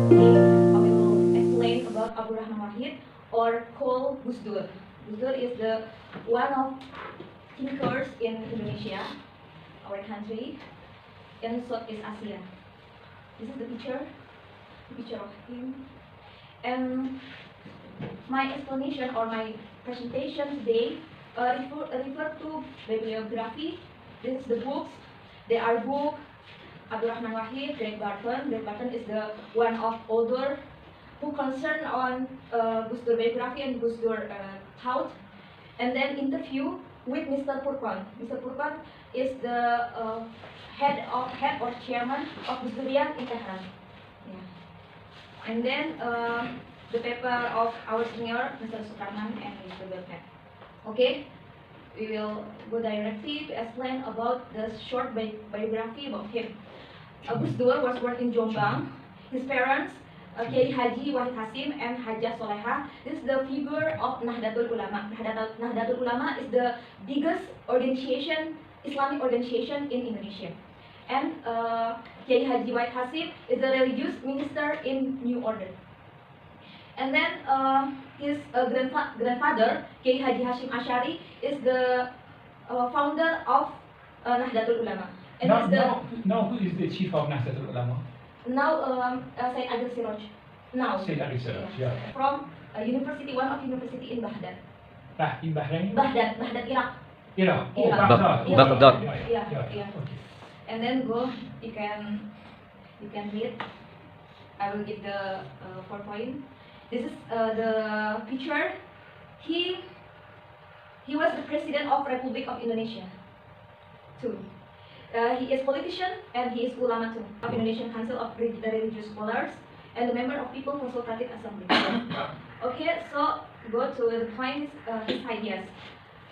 Today I will explain about Abdurrahman Wahid, or called Gus Dur. Gus Dur is the one of thinkers in Indonesia, our country, in Southeast Asia. This is the picture of him. And my explanation or my presentation today refer to bibliography. This is the books. They are book Abdurrahman Wahid, Great Barton. Great Barton is the one of author who concern on Gus Dur biography and Gus Dur thought. And then interview with Mr. Purkan. Mr. Purkan is the head or chairman of Gus Durian in Tehran. Yeah. And then the paper of our senior, Mr. Sukarman and Mr. Belknap. Okay, we will go directly to explain about the short biography about him. Gus Dur was born in Jombang. His parents, Kiai Haji Wahid Hasim and Hajah Soleha. This is the figure of Nahdatul Ulama. Nahdatul Ulama is the biggest Islamic organization in Indonesia. And Kiai Haji Wahid Hasim is the religious minister in New Order. And then his grandfather, Kiai Haji Hashim Ash'ari, is the founder of Nahdatul Ulama. And now who is the chief of Nahdatul Ulama? Now Said Adil Siraj. Now. Said Adil Siraj, yeah. From one of university in Baghdad. In Bahrain? Baghdad, Iraq. Iraq. Oh, Iraq. Baghdad. Yeah. Okay. And then you can read. I will give the 4 point. This is the picture. He was the president of Republic of Indonesia too. He is politician and he is ulama too, of Indonesian Council of Religious Scholars and the member of People Consultative Assembly. Okay, so go to the point, his ideas.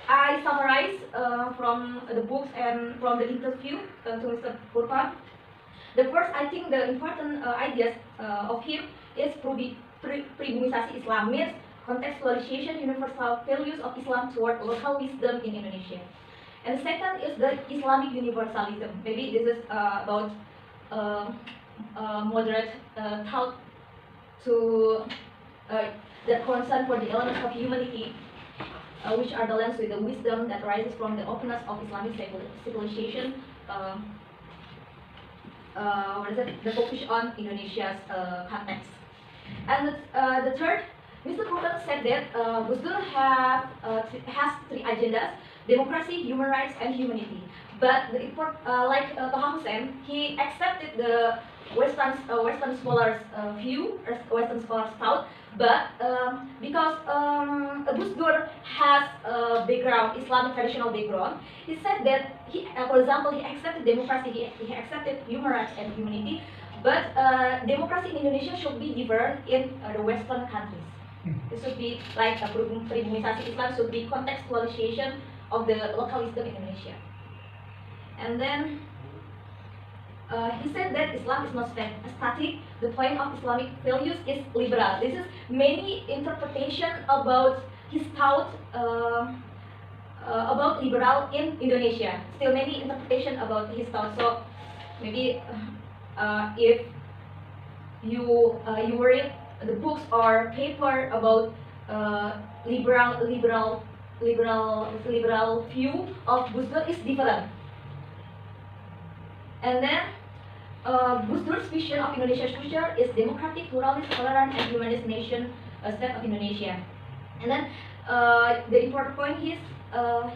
I summarize from the books and from the interview to Mr. Purkan. The first, I think, the important ideas of him is Pribumisasi Islam, means contextualization universal values of Islam toward local wisdom in Indonesia. And second is the Islamic universalism. Maybe this is about moderate thought to the concern for the elements of humanity, which are the lens with the wisdom that arises from the openness of Islamic civilization. The focus on Indonesia's context. And the third, Mr. Purkan said that Gus Dur has 3 agendas: democracy, human rights, and humanity. But like Taha Hussein, he accepted the Western scholars' view, Western scholars' thought. But because Gus Dur has a background, Islamic traditional background, he said that for example, he accepted democracy, he accepted human rights and humanity. But democracy in Indonesia should be different in the Western countries. It should be like a Pribumisasi Islam should be contextualization of the local wisdom in Indonesia. And then he said that Islam is not static. The point of Islamic values is liberal. This is many interpretation about his thought about liberal in Indonesia. Still many interpretation about his thought. So maybe if you read the books or paper about liberal view of Gus Dur is different. And then Gus Dur's vision of Indonesia's future is democratic, pluralist, tolerant, and humanist nation state of Indonesia. And then the important point is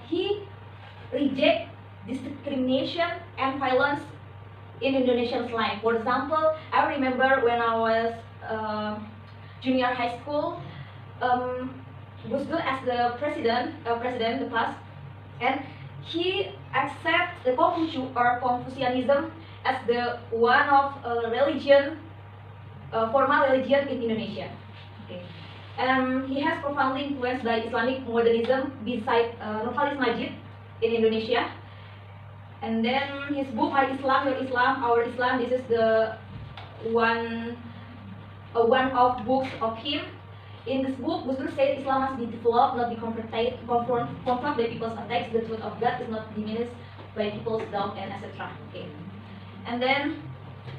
he rejects discrimination and violence in Indonesian life. For example, I remember when I was junior high school, Gus Dur as the president the past, and he accepts the Confucianism as the one of formal religion in Indonesia. Okay. He has profoundly influenced by Islamic modernism beside Novalis Majid in Indonesia. And then his book, My Islam, Your Islam, Our Islam, this is the one of books of him. In this book, Gus Dur said Islam must be developed, not be confronted by people's attacks. The truth of God is not diminished by people's doubt and etc. Okay. And then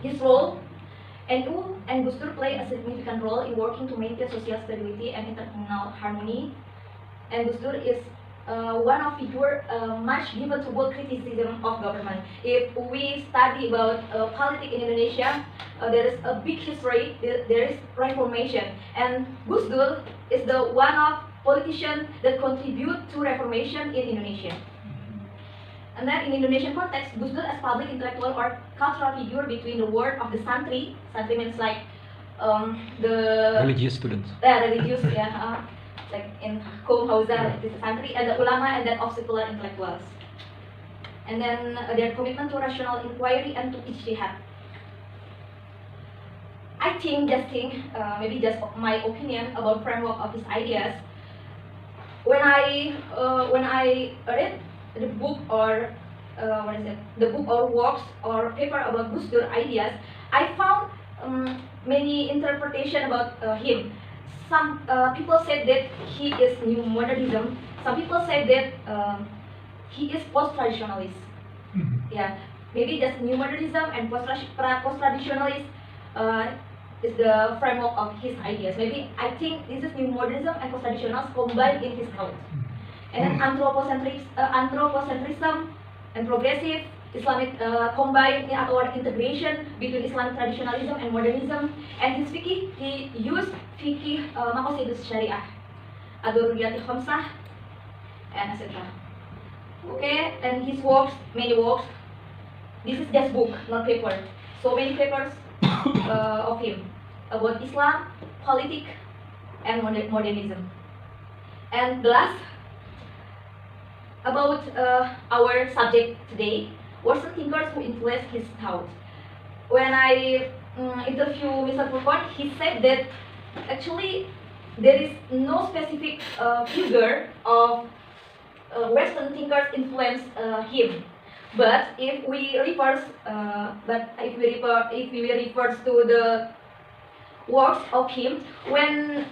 his role NU and Gus Dur play a significant role in working to maintain social stability and intercommunal harmony. And Gus Dur is one of figure much given to bold criticism of government. If we study about politics in Indonesia, there is a big history. There is reformation, and Gus Dur is the one of politicians that contribute to reformation in Indonesia. And then in Indonesian context, Gus Dur as public intellectual or cultural figure between the world of the santri. Santri means like the religious students. Religious, yeah. Like in kaum hauza, this is santri, and the ulama, and then of secular intellectuals. And then their commitment to rational inquiry and to ijtihad. I think, maybe just my opinion about framework of his ideas. When I read the book or the book or works or paper about Gus Dur ideas, I found many interpretation about him. Some people said that he is new modernism. Some people said that he is post-traditionalist. Yeah, maybe just new modernism and post-traditionalist is the framework of his ideas. Maybe I think this is new modernism and post-traditionalist combined in his thought. And then anthropocentrism and progressive Islamic combined or integration between Islamic traditionalism and modernism. And his fiqh, he used fiqh maqasidus syariah, ad-daruriyati khamsah, and etc. Okay, and his works, many works. This is just book, not paper. So many papers of him about Islam, politics, and modernism. And the last, about our subject today, Western thinkers who influenced his thought. When I interviewed Mr. Purkon, he said that actually there is no specific figure of Western thinkers influenced him. But if we refers to the works of him, when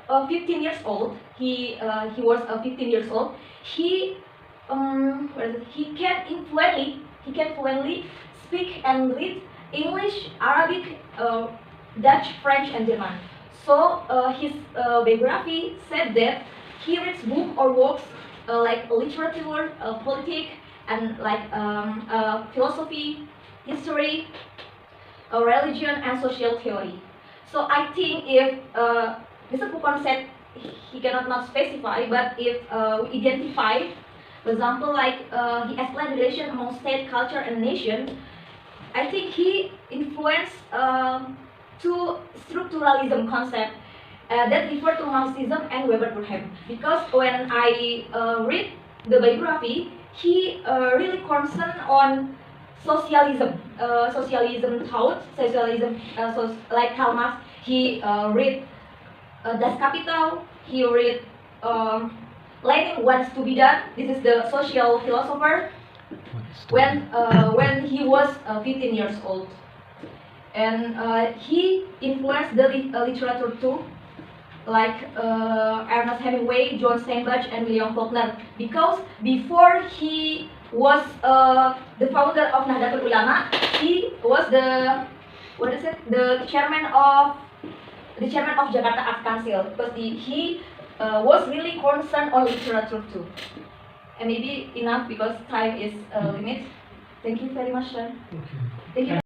15 years old, he was 15 years old. He can fluently speak and read English, Arabic, Dutch, French, and German. So his biography said that he reads books or works like literature, politics, and like philosophy, history, religion, and social theory. So I think if Mr. Pukon said he cannot not specify, but if we identify, for example, like he explained relation among state, culture, and nation, I think he influenced to structuralism concept that refer to Marxism and Weber Durkheim. Because when I read the biography, he really concerned on socialism, socialism thought, socialism, like Karl Marx. He read Das Kapital. He read Lenin, What's to be done. This is the social philosopher. When he was 15 years old, and he influenced the literature too, like Ernest Hemingway, John Steinbeck, and William Faulkner. Because before he was the founder of Nahdatul Ulama, he was the chairman of Jakarta Art Council, because he was really concerned on literature too. And maybe enough because time is limit. Thank you very much, sir. Thank you.